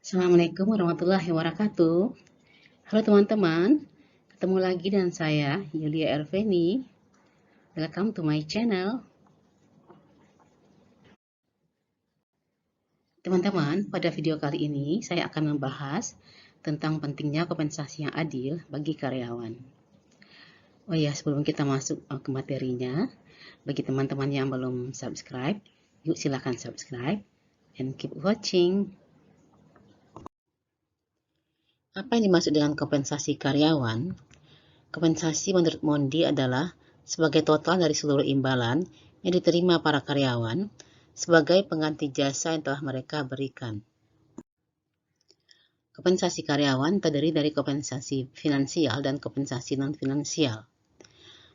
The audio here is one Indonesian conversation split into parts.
Assalamualaikum warahmatullahi wabarakatuh. Halo teman-teman, ketemu lagi dengan saya Yulia Erveni. Welcome to my channel. Teman-teman, pada video kali ini saya akan membahas tentang pentingnya kompensasi yang adil bagi karyawan. Oh ya, sebelum kita masuk ke materinya, bagi teman-teman yang belum subscribe, yuk silakan subscribe and keep watching. Apa yang dimaksud dengan kompensasi karyawan? Kompensasi menurut Mondi adalah sebagai total dari seluruh imbalan yang diterima para karyawan sebagai pengganti jasa yang telah mereka berikan. Kompensasi karyawan terdiri dari kompensasi finansial dan kompensasi non-finansial.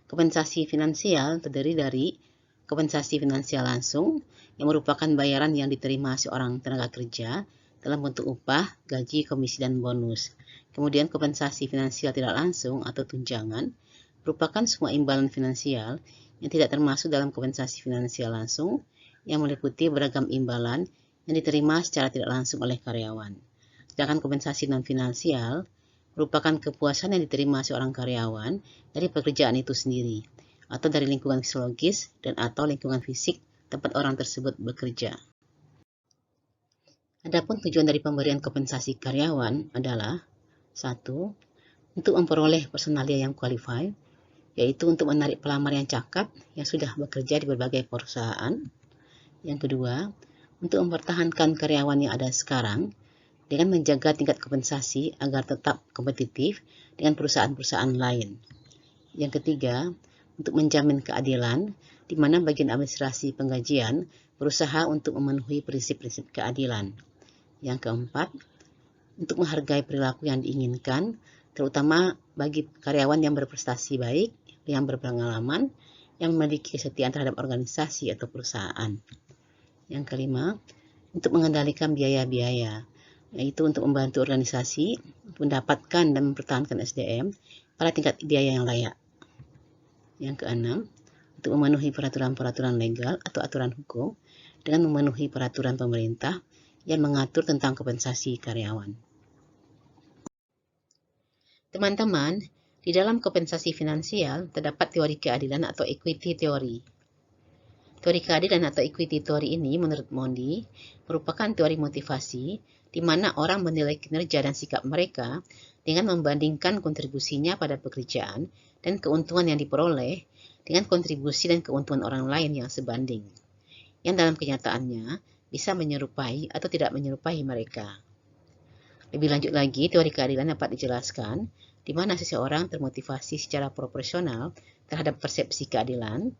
Kompensasi finansial terdiri dari kompensasi finansial langsung yang merupakan bayaran yang diterima seorang tenaga kerja dalam bentuk upah, gaji, komisi, dan bonus. Kemudian kompensasi finansial tidak langsung atau tunjangan merupakan semua imbalan finansial yang tidak termasuk dalam kompensasi finansial langsung yang meliputi beragam imbalan yang diterima secara tidak langsung oleh karyawan. Sedangkan kompensasi non-finansial merupakan kepuasan yang diterima seorang karyawan dari pekerjaan itu sendiri, atau dari lingkungan fisiologis dan atau lingkungan fisik tempat orang tersebut bekerja. Adapun tujuan dari pemberian kompensasi karyawan adalah 1. Untuk memperoleh personalia yang qualified, yaitu untuk menarik pelamar yang cakap yang sudah bekerja di berbagai perusahaan. Yang kedua, untuk mempertahankan karyawan yang ada sekarang dengan menjaga tingkat kompensasi agar tetap kompetitif dengan perusahaan-perusahaan lain. Yang ketiga, untuk menjamin keadilan, di mana bagian administrasi penggajian berusaha untuk memenuhi prinsip-prinsip keadilan. Yang keempat, untuk menghargai perilaku yang diinginkan, terutama bagi karyawan yang berprestasi baik, yang berpengalaman, yang memiliki kesetiaan terhadap organisasi atau perusahaan. Yang kelima, untuk mengendalikan biaya-biaya, yaitu untuk membantu organisasi mendapatkan dan mempertahankan SDM pada tingkat biaya yang layak. Yang keenam, untuk memenuhi peraturan-peraturan legal atau aturan hukum dengan memenuhi peraturan pemerintah yang mengatur tentang kompensasi karyawan. Teman-teman, di dalam kompensasi finansial terdapat teori keadilan atau equity theory. Teori keadilan atau equity theory ini menurut Mondi merupakan teori motivasi di mana orang menilai kinerja dan sikap mereka dengan membandingkan kontribusinya pada pekerjaan dan keuntungan yang diperoleh dengan kontribusi dan keuntungan orang lain yang sebanding, yang dalam kenyataannya bisa menyerupai atau tidak menyerupai mereka. Lebih lanjut lagi, teori keadilan dapat dijelaskan di mana seseorang termotivasi secara proporsional terhadap persepsi keadilan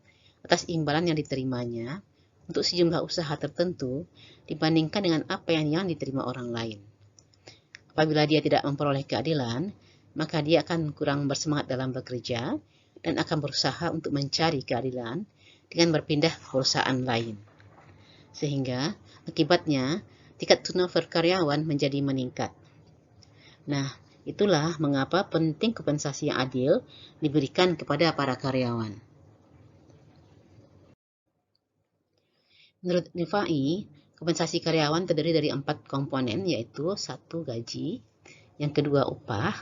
atas imbalan yang diterimanya untuk sejumlah usaha tertentu dibandingkan dengan apa yang diterima orang lain. Apabila dia tidak memperoleh keadilan, maka dia akan kurang bersemangat dalam bekerja dan akan berusaha untuk mencari keadilan dengan berpindah ke perusahaan lain. Sehingga akibatnya tingkat turnover karyawan menjadi meningkat. Nah, itulah mengapa penting kompensasi yang adil diberikan kepada para karyawan. Menurut Rifai, kompensasi karyawan terdiri dari 4 komponen, yaitu 1. Gaji, yang kedua upah,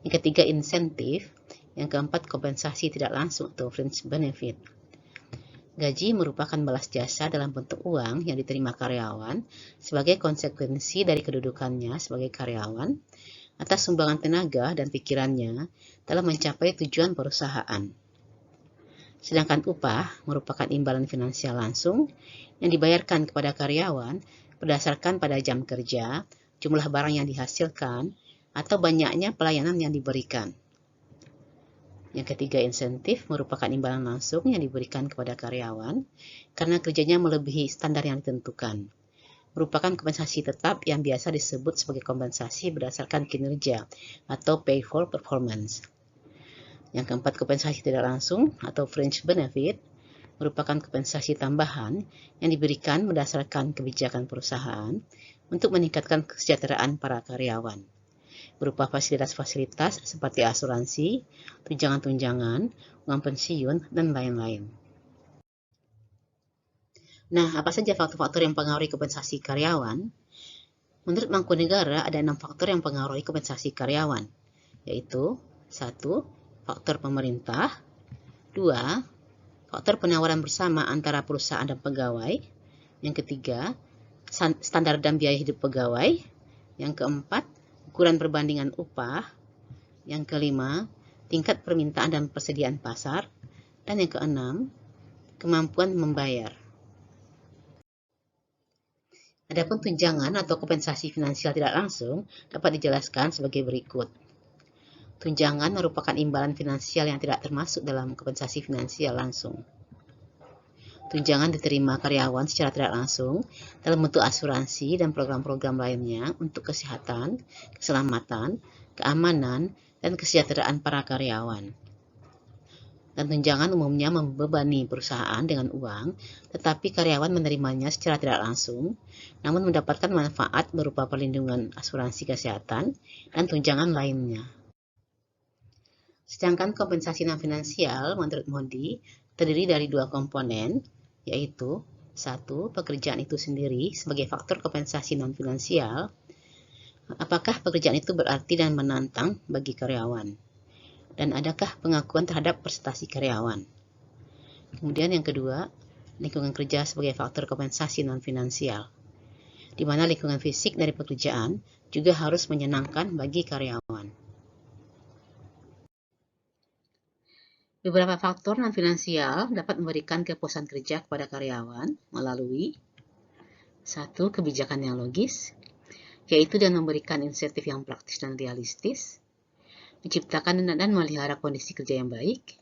yang ketiga insentif, yang keempat kompensasi tidak langsung atau fringe benefit. Gaji merupakan balas jasa dalam bentuk uang yang diterima karyawan sebagai konsekuensi dari kedudukannya sebagai karyawan atas sumbangan tenaga dan pikirannya dalam mencapai tujuan perusahaan. Sedangkan upah merupakan imbalan finansial langsung yang dibayarkan kepada karyawan berdasarkan pada jam kerja, jumlah barang yang dihasilkan, atau banyaknya pelayanan yang diberikan. Yang ketiga, insentif merupakan imbalan langsung yang diberikan kepada karyawan karena kerjanya melebihi standar yang ditentukan. Merupakan kompensasi tetap yang biasa disebut sebagai kompensasi berdasarkan kinerja atau pay for performance. Yang keempat, kompensasi tidak langsung atau fringe benefit merupakan kompensasi tambahan yang diberikan berdasarkan kebijakan perusahaan untuk meningkatkan kesejahteraan para karyawan, berupa fasilitas-fasilitas seperti asuransi, tunjangan-tunjangan, uang pensiun, dan lain-lain. Nah, apa saja faktor-faktor yang mempengaruhi kompensasi karyawan? Menurut Mangkunegara, ada 6 faktor yang mempengaruhi kompensasi karyawan, yaitu 1. Faktor pemerintah, 2. Faktor penawaran bersama antara perusahaan dan pegawai, yang ketiga, standar dan biaya hidup pegawai, yang keempat, ukuran perbandingan upah, yang kelima, tingkat permintaan dan persediaan pasar, dan yang keenam, kemampuan membayar. Adapun tunjangan atau kompensasi finansial tidak langsung dapat dijelaskan sebagai berikut. Tunjangan merupakan imbalan finansial yang tidak termasuk dalam kompensasi finansial langsung. Tunjangan diterima karyawan secara tidak langsung dalam bentuk asuransi dan program-program lainnya untuk kesehatan, keselamatan, keamanan, dan kesejahteraan para karyawan. Dan tunjangan umumnya membebani perusahaan dengan uang, tetapi karyawan menerimanya secara tidak langsung, namun mendapatkan manfaat berupa perlindungan asuransi kesehatan dan tunjangan lainnya. Sedangkan kompensasi non-finansial menurut Mondi terdiri dari 2 komponen, yaitu 1. Pekerjaan itu sendiri sebagai faktor kompensasi non-finansial. Apakah pekerjaan itu berarti dan menantang bagi karyawan? Dan adakah pengakuan terhadap prestasi karyawan? Kemudian yang kedua, lingkungan kerja sebagai faktor kompensasi non-finansial, di mana lingkungan fisik dari pekerjaan juga harus menyenangkan bagi karyawan. Beberapa faktor non-finansial dapat memberikan kepuasan kerja kepada karyawan melalui 1. Kebijakan yang logis, yaitu dengan memberikan insentif yang praktis dan realistis, menciptakan dan memelihara kondisi kerja yang baik,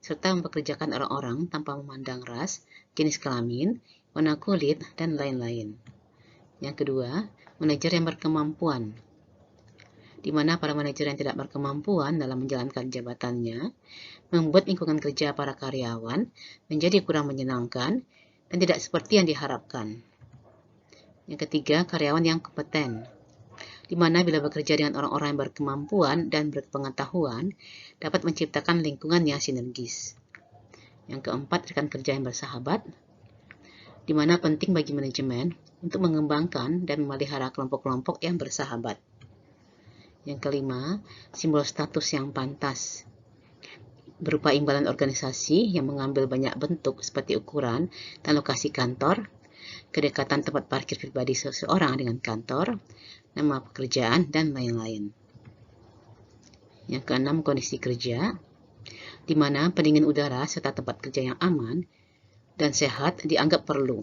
serta mempekerjakan orang-orang tanpa memandang ras, jenis kelamin, warna kulit, dan lain-lain. Yang kedua, manajer yang berkemampuan, di mana para manajer yang tidak berkemampuan dalam menjalankan jabatannya membuat lingkungan kerja para karyawan menjadi kurang menyenangkan dan tidak seperti yang diharapkan. Yang ketiga, karyawan yang kompeten, di mana bila bekerja dengan orang-orang yang berkemampuan dan berpengetahuan, dapat menciptakan lingkungan yang sinergis. Yang keempat, rekan kerja yang bersahabat, di mana penting bagi manajemen untuk mengembangkan dan memelihara kelompok-kelompok yang bersahabat. Yang kelima, simbol status yang pantas, berupa imbalan organisasi yang mengambil banyak bentuk seperti ukuran dan lokasi kantor, kedekatan tempat parkir pribadi seseorang dengan kantor, nama pekerjaan, dan lain-lain. Yang keenam, kondisi kerja, di mana pendingin udara serta tempat kerja yang aman dan sehat dianggap perlu.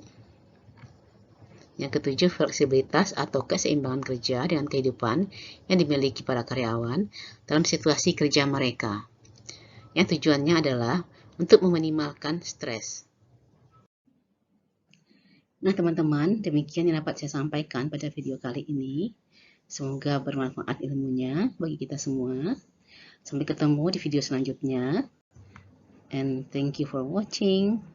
Yang ketujuh, fleksibilitas atau keseimbangan kerja dengan kehidupan yang dimiliki para karyawan dalam situasi kerja mereka, yang tujuannya adalah untuk meminimalkan stres. Nah teman-teman, demikian yang dapat saya sampaikan pada video kali ini. Semoga bermanfaat ilmunya bagi kita semua. Sampai ketemu di video selanjutnya. And thank you for watching.